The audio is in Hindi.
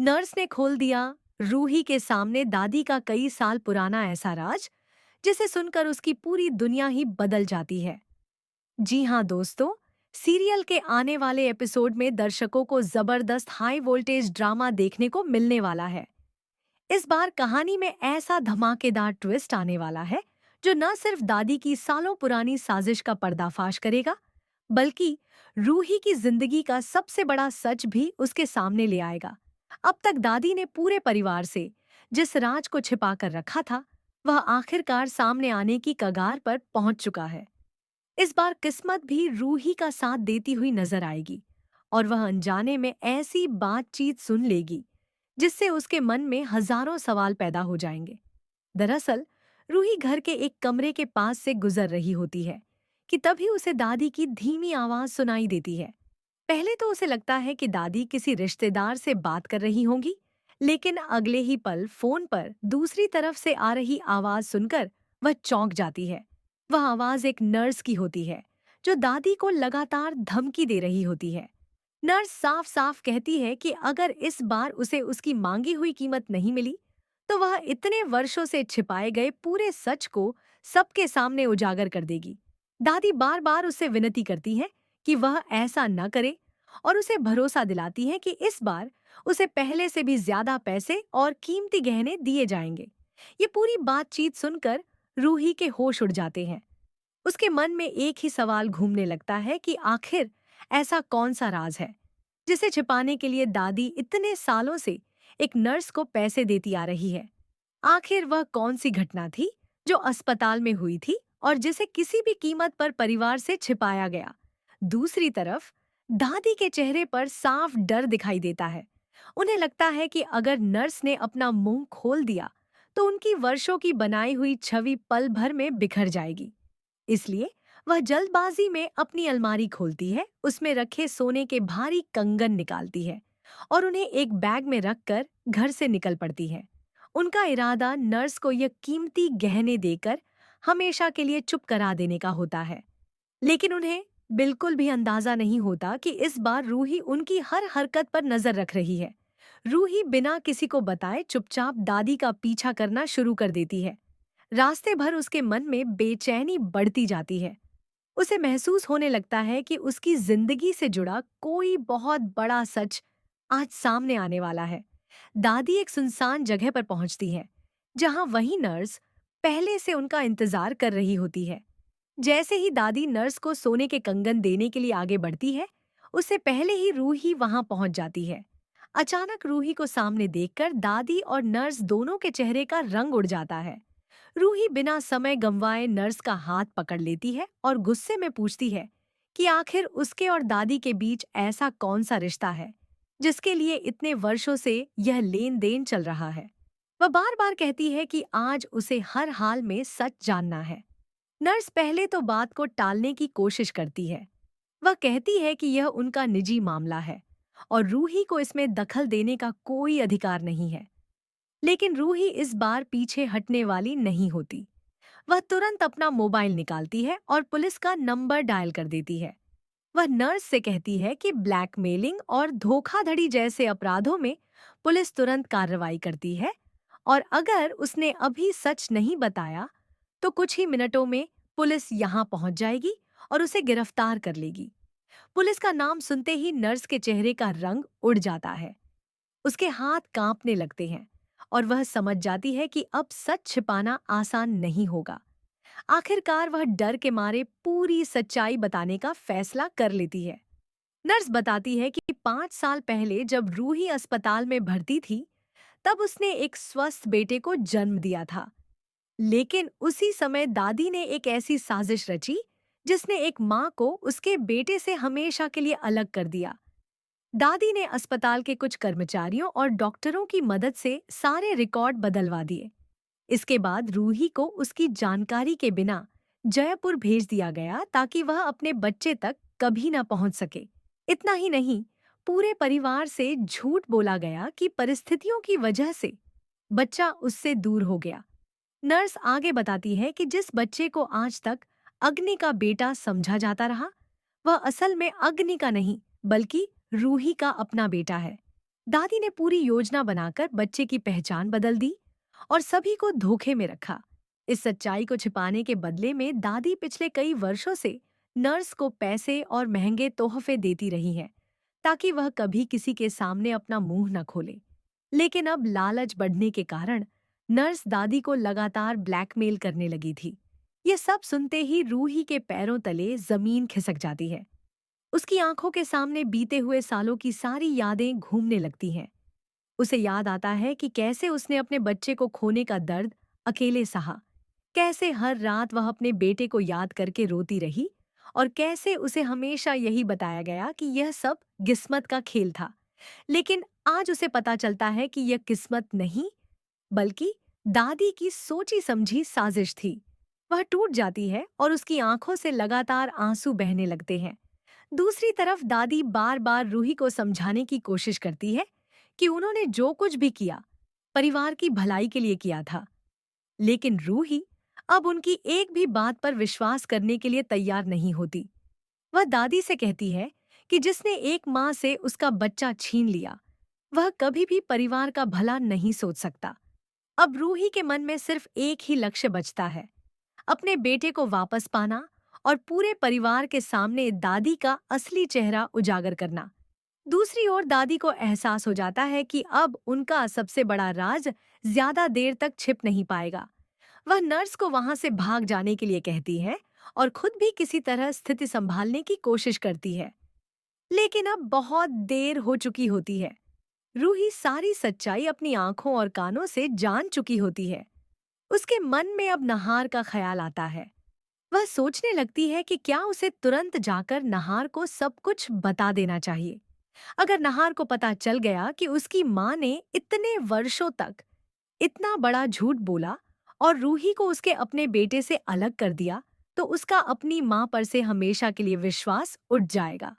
नर्स ने खोल दिया रूही के सामने दादी का कई साल पुराना ऐसा राज जिसे सुनकर उसकी पूरी दुनिया ही बदल जाती है। जी हाँ दोस्तों, सीरियल के आने वाले एपिसोड में दर्शकों को जबरदस्त हाई वोल्टेज ड्रामा देखने को मिलने वाला है। इस बार कहानी में ऐसा धमाकेदार ट्विस्ट आने वाला है जो न सिर्फ दादी की सालों पुरानी साजिश का पर्दाफाश करेगा, बल्कि रूही की जिंदगी का सबसे बड़ा सच भी उसके सामने ले आएगा। अब तक दादी ने पूरे परिवार से जिस राज को छिपा कर रखा था, वह आखिरकार सामने आने की कगार पर पहुंच चुका है। इस बार किस्मत भी रूही का साथ देती हुई नजर आएगी और वह अनजाने में ऐसी बातचीत सुन लेगी जिससे उसके मन में हजारों सवाल पैदा हो जाएंगे। दरअसल रूही घर के एक कमरे के पास से गुजर रही होती है कि तभी उसे दादी की धीमी आवाज सुनाई देती है। पहले तो उसे लगता है कि दादी किसी रिश्तेदार से बात कर रही होंगी, लेकिन अगले ही पल फोन पर दूसरी तरफ से आ रही आवाज सुनकर वह चौंक जाती है। वह आवाज एक नर्स की होती है जो दादी को लगातार धमकी दे रही होती है। नर्स साफ साफ कहती है कि अगर इस बार उसे उसकी मांगी हुई कीमत नहीं मिली तो वह इतने वर्षों से छिपाए गए पूरे सच को सबके सामने उजागर कर देगी। दादी बार बार उससे विनती करती है कि वह ऐसा न करे और उसे भरोसा दिलाती है कि इस बार उसे पहले से भी ज्यादा पैसे और कीमती गहने दिए जाएंगे। ये पूरी बातचीत सुनकर रूही के होश उड़ जाते हैं। उसके मन में एक ही सवाल घूमने लगता है कि आखिर ऐसा कौन सा राज है जिसे छिपाने के लिए दादी इतने सालों से एक नर्स को पैसे देती आ रही है। आखिर वह कौन सी घटना थी जो अस्पताल में हुई थी और जिसे किसी भी कीमत पर परिवार से छिपाया गया। दूसरी तरफ दादी के चेहरे पर साफ डर दिखाई देता है। उन्हें लगता है कि अगर नर्स ने अपना मुंह खोल दिया तो उनकी वर्षों की बनाई हुई छवि पल भर में बिखर जाएगी। इसलिए वह जल्दबाजी में अपनी अलमारी खोलती है, उसमें रखे सोने के भारी कंगन निकालती है और उन्हें एक बैग में रखकर घर से निकल पड़ती है। उनका इरादा नर्स को यह कीमती गहने देकर हमेशा के लिए चुप करा देने का होता है। लेकिन उन्हें बिल्कुल भी अंदाजा नहीं होता कि इस बार रूही उनकी हर हरकत पर नजर रख रही है। रूही बिना किसी को बताए चुपचाप दादी का पीछा करना शुरू कर देती है। रास्ते भर उसके मन में बेचैनी बढ़ती जाती है। उसे महसूस होने लगता है कि उसकी जिंदगी से जुड़ा कोई बहुत बड़ा सच आज सामने आने वाला है। दादी एक सुनसान जगह पर पहुंचती है, जहां वही नर्स पहले से उनका इंतजार कर रही होती है। जैसे ही दादी नर्स को सोने के कंगन देने के लिए आगे बढ़ती है, उससे पहले ही रूही वहां पहुंच जाती है। अचानक रूही को सामने देखकर दादी और नर्स दोनों के चेहरे का रंग उड़ जाता है। रूही बिना समय गंवाए नर्स का हाथ पकड़ लेती है और गुस्से में पूछती है कि आखिर उसके और दादी के बीच ऐसा कौन सा रिश्ता है जिसके लिए इतने वर्षों से यह लेन देन चल रहा है। वह बार बार कहती है कि आज उसे हर हाल में सच जानना है। नर्स पहले तो बात को टालने की कोशिश करती है। वह कहती है कि यह उनका निजी मामला है और रूही को इसमें दखल देने का कोई अधिकार नहीं है। लेकिन रूही इस बार पीछे हटने वाली नहीं होती। वह तुरंत अपना मोबाइल निकालती है और पुलिस का नंबर डायल कर देती है। वह नर्स से कहती है कि ब्लैकमेलिंग और धोखाधड़ी जैसे अपराधों में पुलिस तुरंत कार्रवाई करती है और अगर उसने अभी सच नहीं बताया तो कुछ ही मिनटों में पुलिस यहां पहुंच जाएगी और उसे गिरफ्तार कर लेगी। पुलिस का नाम सुनते ही नर्स के चेहरे का रंग उड़ जाता है। उसके हाथ कांपने लगते हैं और वह समझ जाती है कि अब सच छिपाना आसान नहीं होगा। आखिरकार वह डर के मारे पूरी सच्चाई बताने का फैसला कर लेती है। नर्स बताती है कि 5 साल पहले जब रूही अस्पताल में भर्ती थी, तब उसने एक स्वस्थ बेटे को जन्म दिया था। लेकिन उसी समय दादी ने एक ऐसी साजिश रची जिसने एक माँ को उसके बेटे से हमेशा के लिए अलग कर दिया। दादी ने अस्पताल के कुछ कर्मचारियों और डॉक्टरों की मदद से सारे रिकॉर्ड बदलवा दिए। इसके बाद रूही को उसकी जानकारी के बिना जयपुर भेज दिया गया ताकि वह अपने बच्चे तक कभी न पहुंच सके। इतना ही नहीं, पूरे परिवार से झूठ बोला गया कि परिस्थितियों की वजह से बच्चा उससे दूर हो गया। नर्स आगे बताती है कि जिस बच्चे को आज तक अग्नि का बेटा समझा जाता रहा, वह असल में अग्नि का नहीं बल्कि रूही का अपना बेटा है। दादी ने पूरी योजना बनाकर बच्चे की पहचान बदल दी और सभी को धोखे में रखा। इस सच्चाई को छिपाने के बदले में दादी पिछले कई वर्षों से नर्स को पैसे और महंगे तोहफे देती रही हैं, ताकि वह कभी किसी के सामने अपना मुंह न खोले। लेकिन अब लालच बढ़ने के कारण नर्स दादी को लगातार ब्लैकमेल करने लगी थी। ये सब सुनते ही रूही के पैरों तले जमीन खिसक जाती है। उसकी आंखों के सामने बीते हुए सालों की सारी यादें घूमने लगती हैं। उसे याद आता है कि कैसे उसने अपने बच्चे को खोने का दर्द अकेले सहा, कैसे हर रात वह अपने बेटे को याद करके रोती रही और कैसे उसे हमेशा यही बताया गया कि यह सब किस्मत का खेल था। लेकिन आज उसे पता चलता है कि यह किस्मत नहीं, बल्कि दादी की सोची समझी साजिश थी। वह टूट जाती है और उसकी आंखों से लगातार आंसू बहने लगते हैं। दूसरी तरफ दादी बार बार रूही को समझाने की कोशिश करती है कि उन्होंने जो कुछ भी किया परिवार की भलाई के लिए किया था। लेकिन रूही अब उनकी एक भी बात पर विश्वास करने के लिए तैयार नहीं होती। वह दादी से कहती है कि जिसने एक माँ से उसका बच्चा छीन लिया, वह कभी भी परिवार का भला नहीं सोच सकता। अब रूही के मन में सिर्फ एक ही लक्ष्य बचता है, अपने बेटे को वापस पाना और पूरे परिवार के सामने दादी का असली चेहरा उजागर करना। दूसरी ओर दादी को एहसास हो जाता है कि अब उनका सबसे बड़ा राज ज्यादा देर तक छिप नहीं पाएगा। वह नर्स को वहां से भाग जाने के लिए कहती है और खुद भी किसी तरह स्थिति संभालने की कोशिश करती है। लेकिन अब बहुत देर हो चुकी होती है। रूही सारी सच्चाई अपनी आंखों और कानों से जान चुकी होती है। उसके मन में अब नहार का ख्याल आता है। वह सोचने लगती है कि क्या उसे तुरंत जाकर नहार को सब कुछ बता देना चाहिए। अगर नहार को पता चल गया कि उसकी माँ ने इतने वर्षों तक इतना बड़ा झूठ बोला और रूही को उसके अपने बेटे से अलग कर दिया, तो उसका अपनी माँ पर से हमेशा के लिए विश्वास उठ जाएगा।